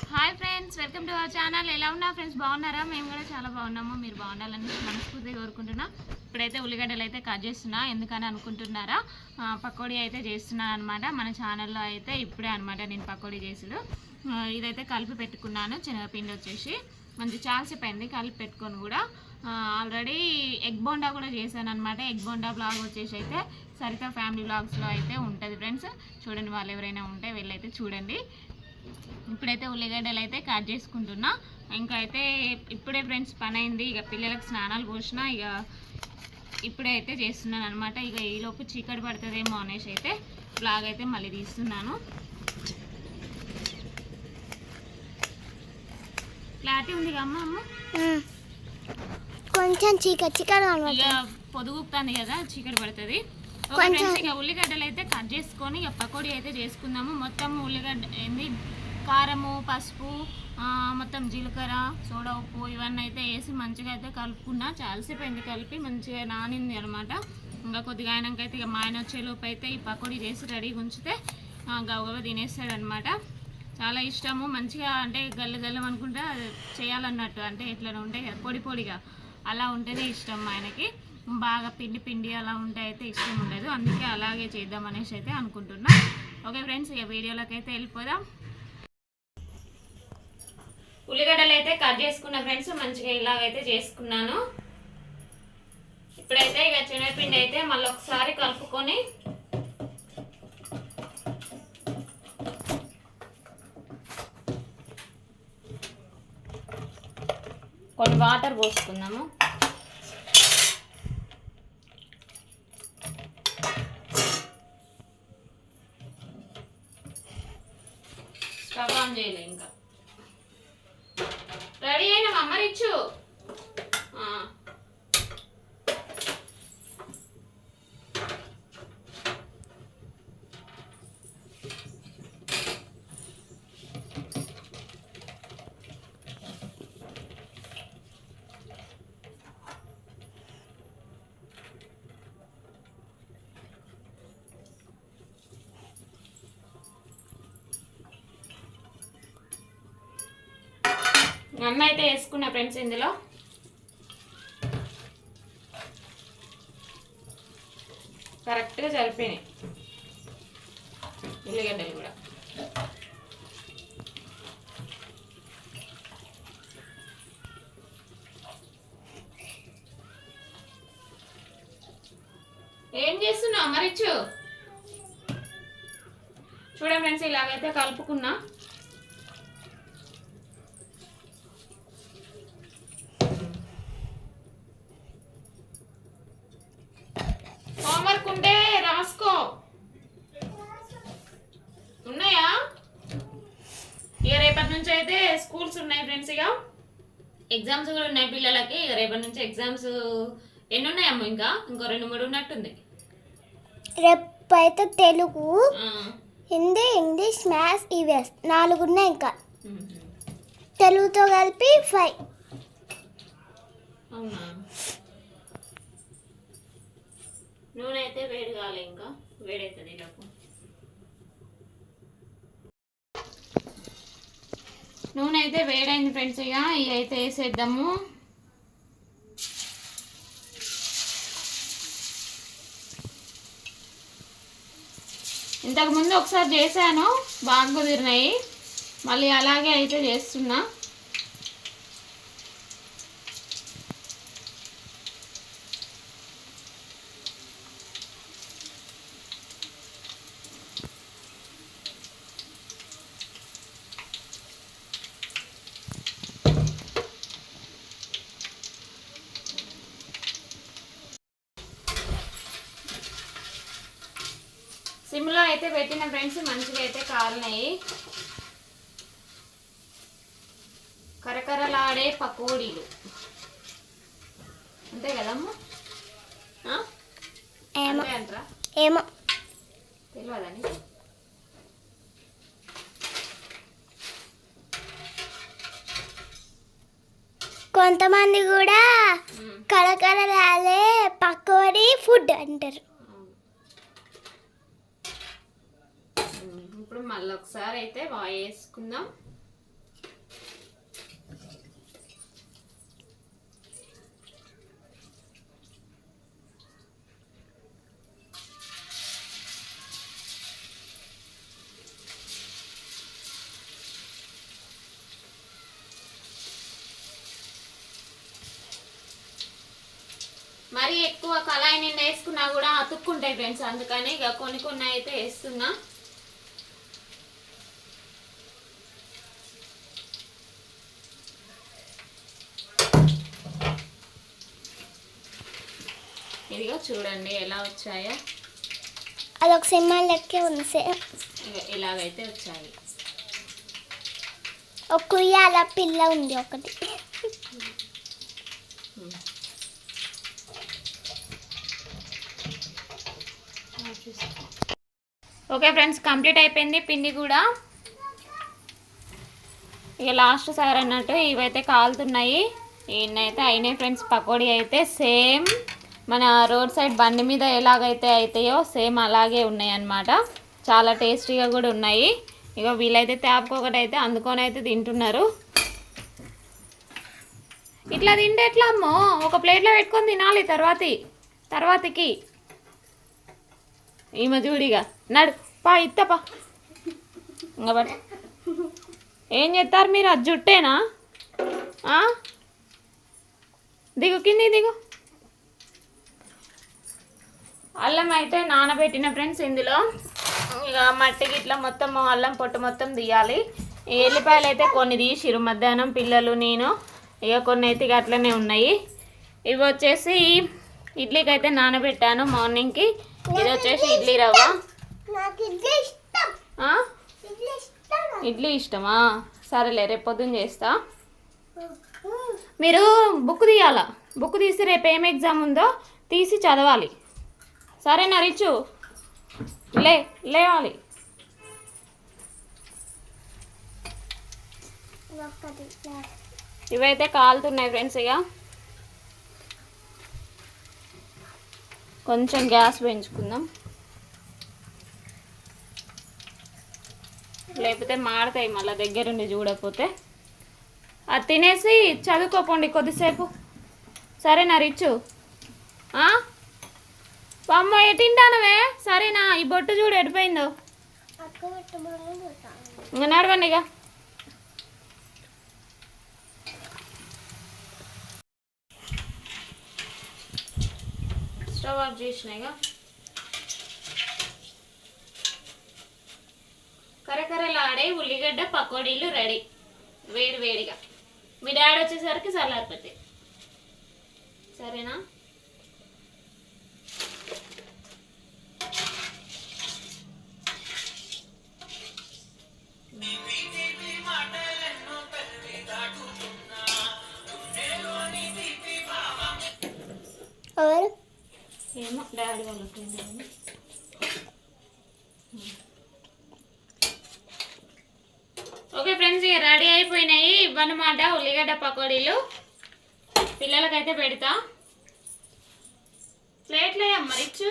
Hi friends, welcome to our channel. ఎలా ఉన్నా friends? బాగున్నారా? మేము కూడా చాలా బాగున్నాము. మీరు బాగుండాలని మనస్ఫూర్తిగా కోరుకుంటున్నా. ఇప్పుడైతే ఉల్లిగడ్డలు అయితే కట్ చేస్తున్నా. ఎందుకని అనుకుంటున్నారా? పకోడీ అయితే చేస్తున్నాను అనమాట. మన ఛానల్లో అయితే ఇప్పుడే అనమాట నేను పకోడీ చేసుడు. ఇదైతే కలిపి పెట్టుకున్నాను. శనగపిండి వచ్చేసి మంచి చాలాసేపు అయింది కలిపి పెట్టుకొని కూడా. ఆల్రెడీ ఎగ్ బోండా కూడా చేశాను అనమాట. ఎగ్ బోండా బ్లాగ్ వచ్చేసి అయితే సరిత ఫ్యామిలీ బ్లాగ్స్లో అయితే ఉంటుంది ఫ్రెండ్స్. చూడండి, వాళ్ళు ఎవరైనా ఉంటే వెళ్ళైతే చూడండి. ఇప్పుడైతే ఉల్లిగడ్డలు అయితే కట్ చేసుకుంటున్నా. ఇంకా అయితే ఇప్పుడే ఫ్రెండ్స్ పని అయింది. ఇక పిల్లలకు స్నానాలు పోసిన ఇక ఇప్పుడే అయితే చేస్తున్నాను అనమాట. ఇక ఈలోపు చీకటి పడుతుందేమో అనేసి అయితే బ్లాగ్ అయితే మళ్ళీ తీస్తున్నాను. క్లారిటీ ఉంది అమ్మ అమ్మ కొంచెం చీకటి ఇక పొదుగుతుంది కదా, చీకటి పడుతుంది. ఇక ఉల్లిగడ్డలు అయితే కట్ చేసుకొని ఇక పకోడీ అయితే చేసుకుందాము. మొత్తం ఉల్లిగడ్డ ఏంది, కారము, పసుపు, మొత్తం జీలకర్ర, సోడా, ఉప్పు ఇవన్నీ అయితే వేసి మంచిగా అయితే కలుపుకున్నా. చాలాసేపు అయింది కలిపి, మంచిగా నానింది అనమాట. ఇంకా కొద్దిగా అయినాకైతే ఇక మా ఆయన వచ్చేలోపు అయితే ఈ పకోడీ చేసి రెడీగా ఉంచితే గవగవ తినేస్తాడనమాట. చాలా ఇష్టము. మంచిగా అంటే గల్లం అనుకుంటా చేయాలన్నట్టు, అంటే ఇట్లా ఉంటాయి కదా పొడి పొడిగా, అలా ఉంటేనే ఇష్టం మా ఆయనకి. బాగా పిండి పిండి అలా ఉంటే అయితే ఇష్టం ఉండదు. అందుకే అలాగే చేద్దాం అనేసి అయితే అనుకుంటున్నా. ఓకే ఫ్రెండ్స్, ఇక వీడియోలోకి అయితే వెళ్ళిపోదాం. ఉల్లిగడ్డలు అయితే కట్ చేసుకున్న ఫ్రెండ్స్, మంచిగా ఇలాగైతే చేసుకున్నాను. ఇప్పుడైతే ఇక శనగపిండి అయితే మళ్ళీ ఒకసారి కలుపుకొని కొన్ని వాటర్ పోసుకుందాము. స్టవ్ ఆన్ చేయలే ఇంకా. రెడీ అయినా అమ్మరిచ్చు. అన్న అయితే వేసుకున్నా ఫ్రెండ్స్. ఇందులో కరెక్ట్గా సరిపోయినాయి ఉల్లిగడ్డలు కూడా. ఏం చేస్తున్నావు మరిచ్చు? చూడండి ఫ్రెండ్స్, ఇలాగైతే కలుపుకున్నా. హోంవర్క్ ఉంటే రాసుకో. ఉన్నాయా? ఇక రేపటి నుంచి అయితే స్కూల్స్ ఉన్నాయి ఫ్రెండ్స్. ఇక ఎగ్జామ్స్ కూడా ఉన్నాయి పిల్లలకి. ఇక రేపటి నుంచి ఎగ్జామ్స్ ఎన్ని ఉన్నాయమ్మా? ఇంకా 2-3 ఉన్నట్టుంది. రేపు అయితే Telugu, Hindi, English, maths, EVS 4 ఉన్నాయి. ఇంకా తెలుగుతో కలిపి 5. అవునా? నూనె అయితే వేడి కాలే, ఇంకా వేడవుతుంది. ఇలాకు నూనె అయితే వేడైంది ఫ్రెండ్స్. ఇక ఇవి అయితే వేసేద్దాము. ఇంతకుముందు ఒకసారి చేశాను, బాగా కుదిరినాయి. మళ్ళీ అలాగే అయితే చేస్తున్నా. సిమ్లో అయితే పెట్టిన ఫ్రెండ్స్, మంచిగా అయితే కాలినాయి. కరకరలాడే పకోడీలు అంతే కదమ్మా? అంటారా? ఏమో తెలియదని. కొంతమంది కూడా కరకరలాడే పకోడీ ఫుడ్ అంటారు. ఇప్పుడు మళ్ళీ ఒకసారి అయితే వేసుకుందాం. మరి ఎక్కువ కళాయి నిండా వేసుకున్నా కూడా అతుక్కుంటాయి ఫ్రెండ్స్, అందుకని ఇక కొన్ని కొన్ని అయితే వేస్తున్నా. ఇదిగో చూడండి ఎలా వచ్చాయో, అదొక సినిమా లెక్కే ఉంది సేమ్. ఇలాగైతే వచ్చాయి. ఒక ఉయ్యాల పిల్ల ఉంది ఒకటి. ఓకే ఫ్రెండ్స్, కంప్లీట్ అయిపోయింది పిండి కూడా. ఇక లాస్ట్ సార్ అన్నట్టు ఇవైతే కాలుతున్నాయి. ఈయనైతే అయినాయి ఫ్రెండ్స్. పకోడీ అయితే సేమ్ మన రోడ్ సైడ్ బండి మీద ఎలాగైతే అవుతాయో సేమ్ అలాగే ఉన్నాయి అన్నమాట. చాలా టేస్టీగా కూడా ఉన్నాయి. ఇక వీళ్ళైతే తేపకొకటి అయితే అందుకొని అయితే తింటున్నారు. ఇట్లా తింటే ఎట్లా అమ్మో, ఒక ప్లేట్లో పెట్టుకొని తినాలి తర్వాతకి. ఈమె చూడిగా నడు పా ఇత్తపా. ఇంకా బట్ ఏం చేస్తారు మీరు? అది జుట్టేనా? దిగు కింది దిగు. అల్లం అయితే నానబెట్టిన ఫ్రెండ్స్. ఇందులో ఇక మట్టికి ఇట్లా మొత్తం అల్లం పొట్టు మొత్తం తీయాలి. ఈ ఎల్లిపాయలు అయితే కొన్ని తీసిరు మధ్యాహ్నం పిల్లలు, నేను. ఇక కొన్ని అయితే ఇక అట్లనే ఉన్నాయి. ఇవి వచ్చేసి ఇడ్లీకి అయితే నానబెట్టాను మార్నింగ్కి. ఇది వచ్చేసి ఇడ్లీ రవ్వ. ఇడ్లీ ఇష్టమా? సరేలే, రేపు పొద్దున్న చేస్తా. మీరు బుక్ తీయాలా? బుక్ తీసి రేపు ఏం ఎగ్జామ్ ఉందో తీసి చదవాలి. సరేనా రిచు? లేవాలి. ఇవైతే కాలుతున్నాయి ఫ్రెండ్స్. ఇక కొంచెం గ్యాస్ పెంచుకుందాం, లేకపోతే మాడతాయి మళ్ళీ దగ్గరుండి చూడకపోతే. అది తినేసి చదువుకోపోండి కొద్దిసేపు. సరేనా రిచు? అమ్మ తింటానవే? సరేనా? ఈ బొట్టు చూడు ఎడిపోయిందో. ఇంకా నడవండి. ఇక స్టవ్ ఆఫ్ చేసినాయిగా. కరకరలాడే ఉల్లిగడ్డ పకోడీలు రెడీ, వేడిగా. మీ డాడీ వచ్చేసరికి చల్లారిపోతాయి. సరేనా? ఏమో డాడీ వాళ్ళ ఫ్రెండ్. ఓకే ఫ్రెండ్స్, ఇక రెడీ అయిపోయినాయి ఇవన్నమాట ఉల్లిగడ్డ పకోడీలు. పిల్లలకైతే పెడతా. ప్లేట్లే అమ్మ రిచ్.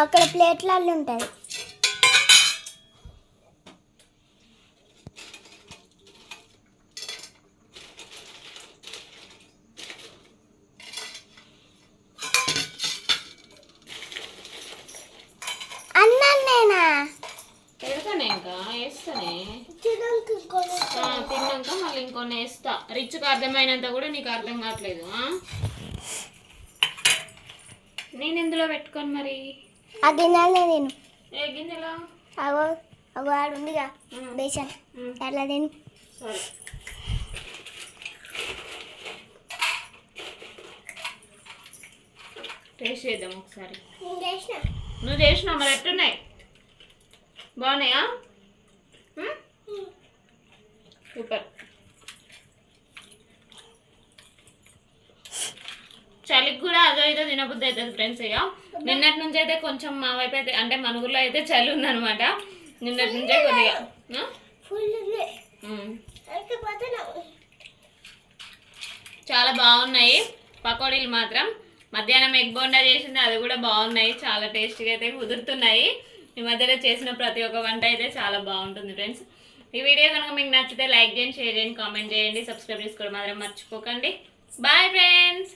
అక్కడ ప్లేట్లలో ఉంటుంది. పెడతానే ఇంకా వేస్తానే. తిన్నాక మళ్ళీ ఇంకొన్ని వేస్తా. రిచ్కి అర్థమైనంత కూడా నీకు అర్థం కావట్లేదు. నేను ఎందులో పెట్టుకోను మరి? ఆ గిన్నెలో నేను. ఏ గిన్నెలో? వాడు ఉందిగా బేసన్, అట్లా నేను. సరే, టేస్ట్ చేద్దాం ఒకసారి. నువ్వు చేసినావు మరి, ఎట్టున్నాయి? బాగున్నాయా? సూపర్. చలికి కూడా అదో ఇదో తినబుద్ధి అవుతుంది ఫ్రెండ్స్. ఇక నిన్నటి నుంచి అయితే కొంచెం మా వైపు అయితే అంటే మన ఊర్లో అయితే చలి ఉందనమాట. నిన్నటి నుంచే కొద్దిగా చాలా బాగున్నాయి పకోడీలు మాత్రం. మధ్యాహ్నం ఎగ్ బోండా చేసింది, అది కూడా బాగున్నాయి. చాలా టేస్టీగా అయితే కుదురుతున్నాయి. ఈ మధ్యలో చేసిన ప్రతి ఒక్క వంట అయితే చాలా బాగుంటుంది ఫ్రెండ్స్. ఈ వీడియో కనుక మీకు నచ్చితే లైక్ చేయండి, షేర్ చేయండి, కామెంట్ చేయండి, సబ్స్క్రైబ్ చేసుకోవడం మాత్రం మర్చిపోకండి. Bye friends.